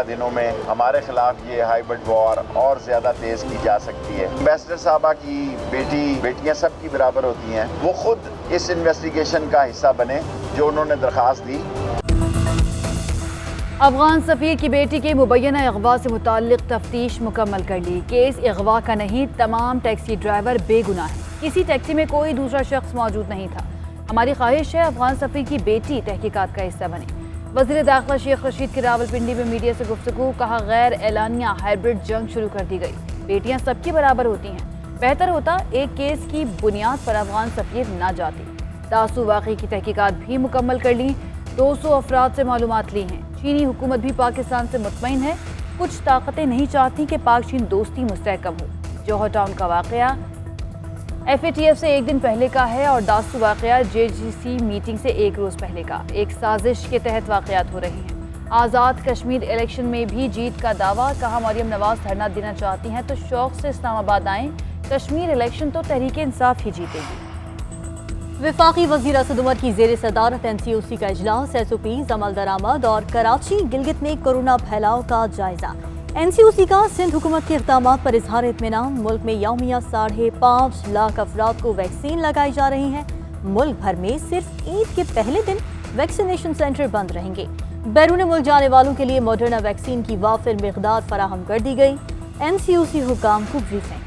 दिनों में हमारे खिलाफ ये हाइब्रिड वॉर और ज़्यादा तेज़ की जा सकती है। एम्बेसडर साहबा की बेटियाँ सबकी बराबर होती हैं, वो खुद इस इन्वेस्टिगेशन का हिस्सा बने जो उन्होंने दरख्वास्त दी। अफगान सफ़ीर की बेटी के मुबैना अगवा से मुताल्लिक़ तफ्तीश मुकम्मल कर ली। केस अगवा का नहीं, तमाम टैक्सी ड्राइवर बेगुनाह हैं। किसी टैक्सी में कोई दूसरा शख्स मौजूद नहीं था। हमारी ख्वाहिश है अफगान सफ़ीर की बेटी तहकीकात का हिस्सा बने। वज़ीर दाखिला शेख रशीद की रावलपिंडी में मीडिया से गुफ्तगू, कहा गैर एलानिया हाइब्रिड जंग शुरू कर दी गई। बेटियाँ सबकी बराबर होती हैं। बेहतर होता एक केस की बुनियाद पर अफगान सफ़ीर ना जाती। तासु वाक़ई की तहकीकात भी मुकम्मल कर ली। 200 अफराद से मालूमात ली हैं। चीनी हुकूमत भी पाकिस्तान से मुतमईन है। कुछ ताकतें नहीं चाहती कि पाक चीन दोस्ती मुस्तहकम हो। जौहर टाउन का वाक़या FATF से एक दिन पहले का है और दासू वाक़या JGC मीटिंग से एक रोज़ पहले का। एक साजिश के तहत वाक़यात हो रही हैं। आज़ाद कश्मीर इलेक्शन में भी जीत का दावा, कहा मरियम नवाज धरना देना चाहती हैं तो शौक़ से इस्लामाबाद आएँ। कश्मीर इलेक्शन तो तहरीक इंसाफ ही जीतेगी। वफाकी वज़ीर असद उमर की ज़ेर सदारत NCOC का इजलास, SOPs अमल दरामद और कराची गिलगित में कोरोना फैलाव का जायजा। NCOC का सिंध हुकूमत के इक़दामात पर इजहार इत्मीनान। मुल्क में यौमिया 5.5 लाख अफराद को वैक्सीन लगाई जा रही है। मुल्क भर में सिर्फ ईद के पहले दिन वैक्सीनेशन सेंटर बंद रहेंगे। बैरून मुल्क जाने वालों के लिए मॉडर्ना वैक्सीन की वाफिर मिकदार फराहम कर दी गई। NCOC हुकाम को ब्रीफिंग।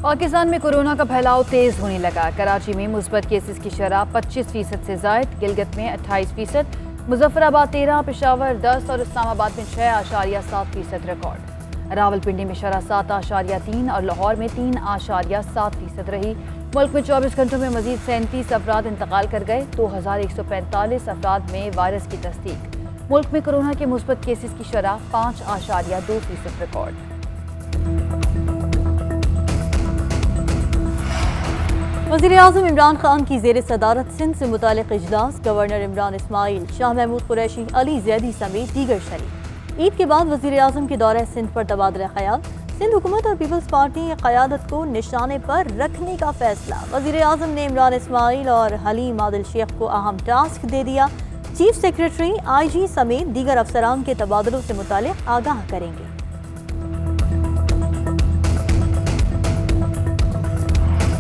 पाकिस्तान में कोरोना का फैलाव तेज होने लगा। कराची में मुस्बत केसेस की शरह 25% से ज़ायद, गिलगित में 28%, मुजफ्फराबाद 13, पेशावर 10 और इस्लामाबाद में 6.7% रिकॉर्ड। रावलपिंडी में शरह 7.3 और लाहौर में 3.7% रही। मुल्क में 24 घंटों में मजीद 37 अफराद इंतकाल कर गए। 2145 अफराद में वायरस की तस्दीक। मुल्क में कोरोना के मुस्बत केसेस की शरह 5.2% रिकॉर्ड। वज़ीर-ए-आज़म इमरान खान की ज़ेर सदारत सिंध से मुतालिक इजलास, गवर्नर इमरान इस्माइल, शाह महमूद कुरैशी, अली ज़ैदी समेत दीगर शरीक। ईद के बाद वज़ीर-ए-आज़म के दौरे सिंध पर तबादला ख्याल। सिंध हुकूमत और पीपल्स पार्टी की क़यादत को निशाने पर रखने का फैसला। वज़ीर-ए-आज़म ने इमरान इस्माइल और हलीम आदिल शेख को अहम टास्क दे दिया। चीफ सेक्रेटरी, IG समेत दीगर अफसरान के तबादलों से मुतालिक आगाह करेंगे।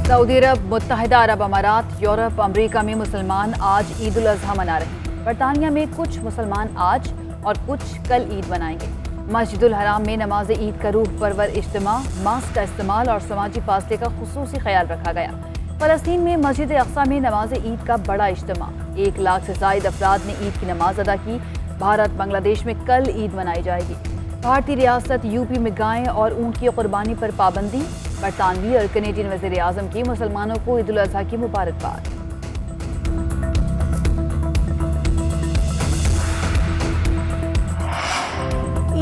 सऊदी अरब, मुत्तहिदा अरब अमारात, यूरोप, अमरीका में मुसलमान आज ईद उल अज़हा मना रहे हैं। बरतानिया में कुछ मुसलमान आज और कुछ कल ईद मनाएंगे। मस्जिदुल हराम में नमाज ईद का रूह परवर इज्तिमा, मास्क का इस्तेमाल और समाजी फासले का खुसूसी ख्याल रखा गया। फ़लस्तीन में मस्जिद अक़सा में नमाज ईद का बड़ा इज्तिमा, 1 लाख से ज़ायद अफराद ने ईद की नमाज अदा की। भारत बांग्लादेश में कल ईद मनाई जाएगी। भारतीय रियासत UP में गाय और ऊँट की कुर्बानी पर पाबंदी। बरतानवी और कनेडियन वज़ीर आज़म की मुसलमानों को ईद उल अज़हा की मुबारकबाद।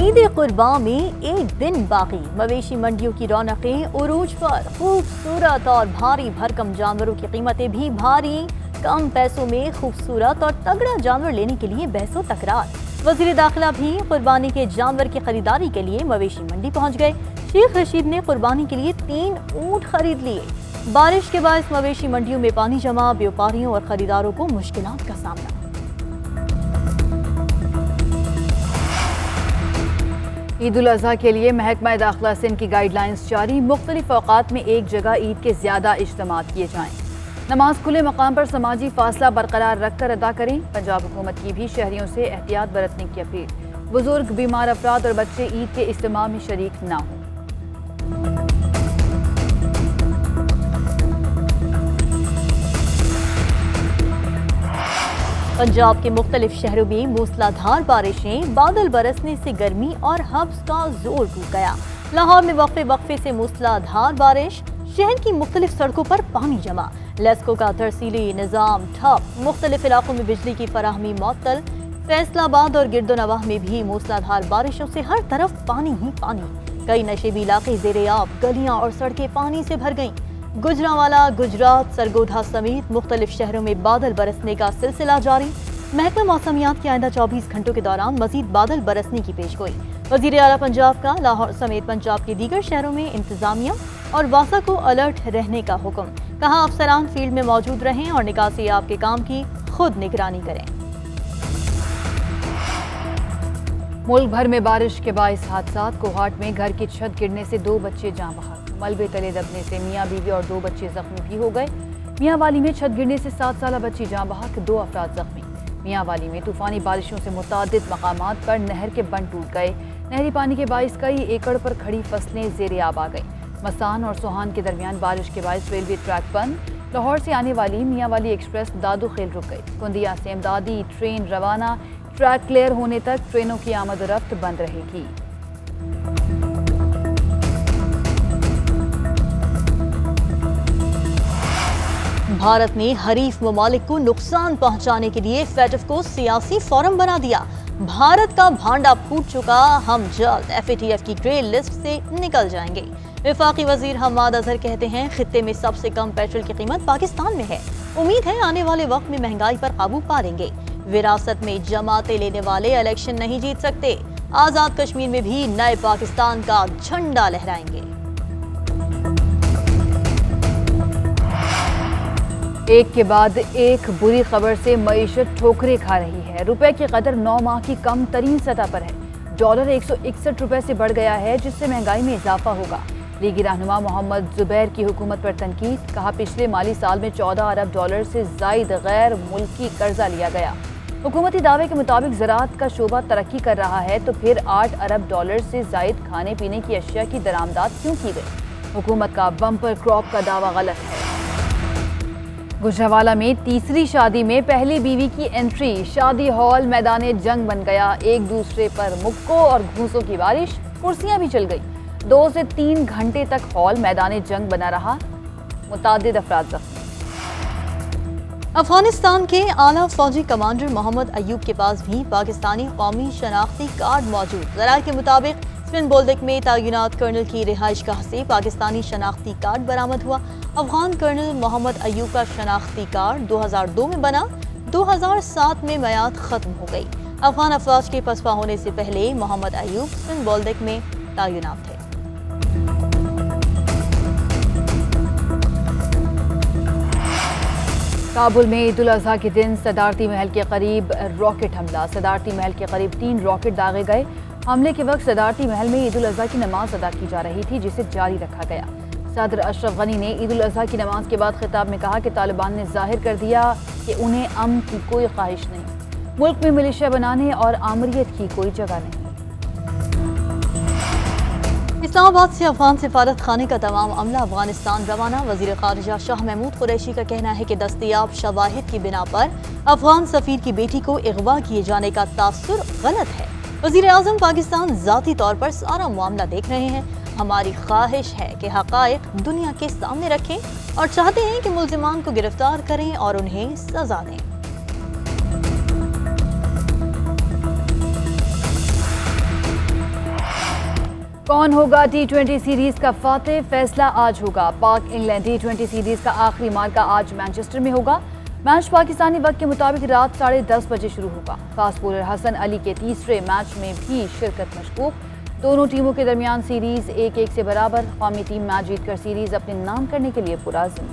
ईद कुर्बान में एक दिन बाकी। मवेशी मंडियों की रौनकें उरूज पर। खूबसूरत और भारी भरकम जानवरों की कीमतें भी भारी। कम पैसों में खूबसूरत और तगड़ा जानवर लेने के लिए बहसो तकरार। वज़ीर दाखिला भी कुर्बानी के जानवर की खरीदारी के लिए मवेशी मंडी पहुंच गए। शेख रशीद ने कुर्बानी के लिए 3 ऊँट खरीद लिए। बारिश के बाद मवेशी मंडियों में पानी जमा, व्यापारियों और खरीदारों को मुश्किलात का सामना। ईद उल अज़हा के लिए महकमा दाखिला सिंध की गाइडलाइंस जारी। मुख्तलिफ औक़ात में एक जगह ईद के ज़्यादा इज्तिमात किए जाएँ। नमाज खुले मकाम पर समाजी फासला बरकरार रख कर अदा करें। पंजाब हुकूमत की भी शहरियों से एहतियात बरतने की अपील। बुजुर्ग, बीमार अफराद और बच्चे ईद के इज्तिमा में शरीक ना हों। पंजाब के मुख्तलिफ शहरों में मूसलाधार बारिशें, बादल बरसने से गर्मी और हब्स का जोर टूट गया। लाहौर में वक्फे से मूसलाधार बारिश, शहर की मुख्तलिफ सड़कों पर पानी जमा। लेस्को का तरसीली निज़ाम ठप, मुख्तलिफ इलाकों में बिजली की फराहमी मुअत्तल। फैसलाबाद और गिरदोनवाह में भी मूसलाधार बारिशों से हर तरफ पानी ही पानी। कई नशेबी इलाके ज़ेरे-आब, गलियां और सड़कें पानी से भर गईं। गुजरांवाला, गुजरात, सरगोधा समेत मुख्तलिफ शहरों में बादल बरसने का सिलसिला जारी। महकमा मौसमियात की आइंदा 24 घंटों के दौरान मजीद बादल बरसने की पेशगोई। वज़ीर आला पंजाब का लाहौर समेत पंजाब के दीगर शहरों में इंतजामिया और वासा को अलर्ट रहने का हुक्म। कहा अफसरान फील्ड में मौजूद रहें और निकासी आपके काम की खुद निगरानी करें। मुल्क भर में बारिश के बाइस हादसात। कोहाट में घर की छत गिरने से 2 बच्चे जाँ बहक। मलबे तले दबने से मियाँ बीवी और 2 बच्चे जख्मी भी हो गए। मियाँ वाली में छत गिरने से 7 साल बच्ची जाँ बहक, 2 अफराद जख्मी। मियाँ वाली में तूफानी बारिशों से मुतादिद मकामात पर नहर के बंद टूट गए। नहरी पानी के बाइस कई एकड़ पर खड़ी फसलें ज़ेरे आब आ गई। मसान और सोहान के दरमियान बारिश के बाइस रेलवे ट्रैक बंद। लाहौर से आने वाली मियाँ वाली एक्सप्रेस दादू खेल रुक गई। कुंदिया से इमदादी ट्रेन रवाना। ट्रैक क्लियर होने तक ट्रेनों की आमद-ओ-रफ्त बंद रहेगी। भारत ने हरीफ ममालिक को नुकसान पहुंचाने के लिए फेटफ को सियासी फोरम बना दिया। भारत का भांडा फूट चुका, हम जल्द FATF की ग्रे लिस्ट से निकल जाएंगे। वफाकी वजीर हम्माद अजहर कहते हैं खित्ते में सबसे कम पेट्रोल की कीमत पाकिस्तान में है। उम्मीद है आने वाले वक्त में महंगाई पर काबू पा लेंगे। विरासत में जमाते लेने वाले इलेक्शन नहीं जीत सकते। आजाद कश्मीर में भी नए पाकिस्तान का झंडा लहराएंगे। एक के बाद एक बुरी खबर से मईशत ठोकरें खा रही है। रुपए की कदर 9 माह की कम तरीन सतह पर है। डॉलर 161 रुपए से बढ़ गया है, जिससे महंगाई में इजाफा होगा। लीगी रहनुमा मोहम्मद जुबैर की हुकूमत पर तनकीद। कहा पिछले माली साल में 14 अरब डॉलर से जायद गैर मुल्की कर्जा लिया गया। हुकूमती दावे के मुताबिक ज़राअत का शोबा तरक्की कर रहा है, तो फिर 8 अरब डॉलर से जायद खाने पीने की अशिया की दरामदाद क्यों की गई? हुकूमत का बम्पर क्रॉप का दावा गलत है। गुजरावाला में तीसरी शादी में पहली बीवी की एंट्री। शादी हॉल मैदान जंग बन गया। एक दूसरे पर मुक्कों और घूंसों की बारिश। कुर्सियां भी चल गई। 2 से 3 घंटे तक हॉल मैदान जंग बना रहा। मुतादिद अफराद जख्मी। अफगानिस्तान के आला फौजी कमांडर मोहम्मद अयूब के पास भी पाकिस्तानी कौमी शनाख्ती कार्ड मौजूद। ज़राए के मुताबिक स्पिन बोल्डिक में तैनात कर्नल की रिहाइश गाह से पाकिस्तानी शनाख्ती कार्ड बरामद हुआ। अफगान कर्नल मोहम्मद अयूब का शनाख्ती कार्ड 2002 में बना। 2007 में मियाद खत्म हो गई। अफगान अफवाज के पसपा होने से पहले मोहम्मद अयूब स्पिन बोल्डिक में तैनात थे। काबुल में ईद उल अज़हा के दिन सदारती महल के करीब रॉकेट हमला। सदारती महल के करीब 3 रॉकेट दागे गए। हमले के वक्त सदारती महल में ईद उल अज़हा की नमाज अदा की जा रही थी, जिसे जारी रखा गया। सदर अशरफ गनी ने ईद उल अज़हा की नमाज के बाद खिताब में कहा कि तालिबान ने जाहिर कर दिया कि उन्हें अमन की कोई ख्वाहिश नहीं। मुल्क में मिलिशिया बनाने और आमरीत की कोई जगह नहीं। इस्लामाबाद से अफगान सिफारत खाने का तमाम अमला अफगानिस्तान रवाना। वज़ीर ख़ारिजा शाह महमूद कुरैशी का कहना है कि दस्तयाब शवाहिद की बिना पर अफगान सफ़ीर की बेटी को अगवा किए जाने का तासुर गलत है। वज़ीर आज़म पाकिस्तान ज़ाती तौर पर सारा मामला देख रहे हैं। हमारी ख्वाहिश है कि हक़ाइक़ दुनिया के सामने रखें और चाहते हैं कि मुल्ज़िमान को गिरफ्तार करें और उन्हें सज़ा दें। कौन होगा T20 सीरीज का फातेह? फैसला आज होगा। पाक इंग्लैंड T20 सीरीज का आखिरी मार्का आज मैनचेस्टर में होगा। मैच पाकिस्तानी वक्त के मुताबिक रात 10:30 बजे शुरू होगा। फास्ट बॉलर हसन अली के तीसरे मैच में भी शिरकत मशकूक। दोनों टीमों के दरमियान सीरीज 1-1 से बराबर। कौमी टीम मैच जीतकर सीरीज अपने नाम करने के लिए पुरअज़्म।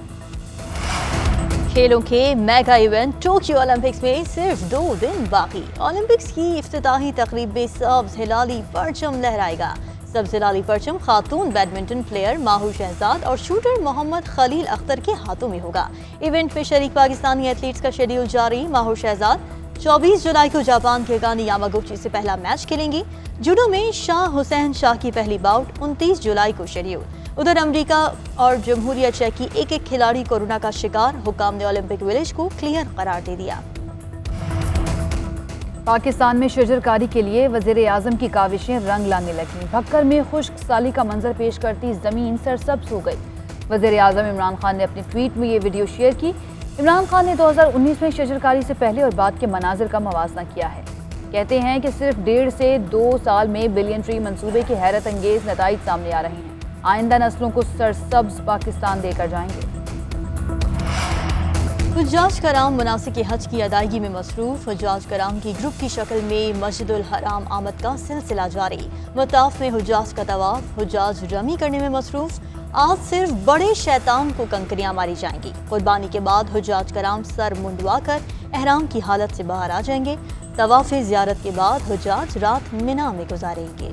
खेलों के मेगा इवेंट टोक्यो ओलंपिक्स में सिर्फ 2 दिन बाकी। ओलंपिक्स की इफ्तिताही तकरीब में सब्ज़ हिलाली परचम लहराएगा। सब्ज़ हिलाली परचम खातून बैडमिंटन प्लेयर माहूर शहजाद और शूटर मोहम्मद खलील अख्तर के हाथों में होगा। इवेंट में शरीक पाकिस्तानी एथलीट्स का शेड्यूल जारी। माहूर शहजाद 24 जुलाई को जापान के गानी यामागुची से पहला मैच खेलेंगी। जूडो में शाह हुसैन शाह की पहली बाउट 29 जुलाई को शेड्यूल। उधर अमेरिका और जमहूरिया चेक की एक खिलाड़ी कोरोना का शिकार। हुकाम ने ओलंपिक विलेज को क्लियर करार दे दिया। पाकिस्तान में शजरकारी के लिए वज़ीर आज़म की काविशें रंग लाने लगीं। भक्कर में खुश्क साली का मंजर पेश करती ज़मीन सरसब्ज हो गई। वज़ीर आज़म इमरान खान ने अपने ट्वीट में ये वीडियो शेयर की। इमरान खान ने 2019 में शजरकारी से पहले और बाद के मनाजिर का मवाजना किया है। कहते हैं कि सिर्फ 1.5 से 2 साल में बिलियन ट्री मंसूबे के हैरत अंगेज नताइज सामने आ रहे हैं। आइंदा नस्लों को सरसब्ज पाकिस्तान देकर जाएंगे। हुज्जाज कराम मुनासिक हज की अदायगी में मसरूफ। हुज्जाज कराम की ग्रुप की शक्ल में मस्जिदुल हराम आमद का सिलसिला जारी। मताफ में हुज्जाज का तवाफ, हुज्जाज रमी करने में मसरूफ। आज सिर्फ बड़े शैतान को कंकरियां मारी जाएंगी। कुर्बानी के बाद हुज्जाज कराम सर मुंडवा कर एहराम की हालत से बाहर आ जाएंगे। तवाफ ज़ियारत के बाद हुज्जाज रात मिना में गुजारेंगे।